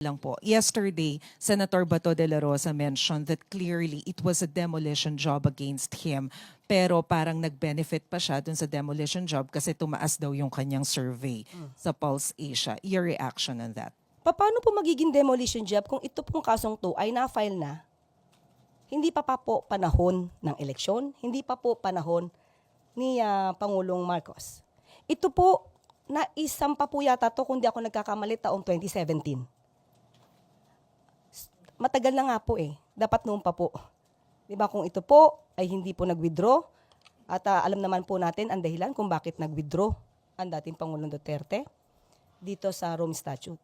lang po. Yesterday, Senator Bato de la Rosa mentioned that clearly it was a demolition job against him. Pero parang nag-benefit pa siya dun sa demolition job kasi tumaas daw yung kanyang survey sa Pulse Asia. Your reaction on that? Paano po magiging demolition job kung ito pong kasong to ay na-file na? Hindi pa po panahon ng eleksyon, hindi pa po panahon ni Pangulong Marcos. Ito po, naisampa po yata to kung di ako nagkakamali taong 2017. Matagal na nga po eh. Dapat noon pa po. Di ba kung ito po ay hindi po nag-withdraw at alam naman po natin ang dahilan kung bakit nag-withdraw ang dating Pangulong Duterte dito sa Rome Statute.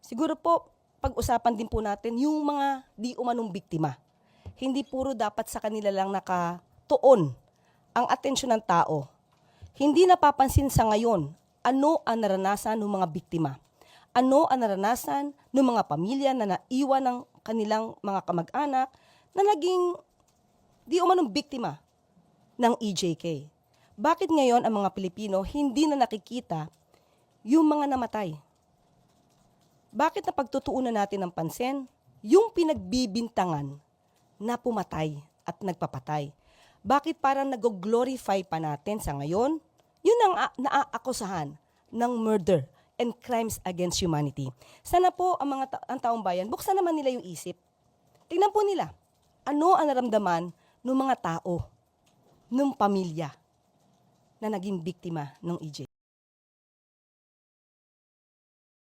Siguro po pag-usapan din po natin yung mga di umanong biktima. Hindi puro dapat sa kanila lang nakatuon ang atensyon ng tao. Hindi napapansin sa ngayon ano ang naranasan ng mga biktima. Ano ang naranasan ng mga pamilya na naiwan ng kanilang mga kamag-anak na naging di umanong biktima ng EJK. Bakit ngayon ang mga Pilipino hindi na nakikita yung mga namatay? Bakit napagtutuunan natin ng pansin yung pinagbibintangan na pumatay at nagpapatay? Bakit parang nag-glorify pa natin sa ngayon? Yun ang naaakusahan ng murder and crimes against humanity. Sana po ang taong bayan, buksan naman nila yung isip. Tingnan po nila, ano ang naramdaman ng mga tao, ng pamilya na naging biktima ng EJ.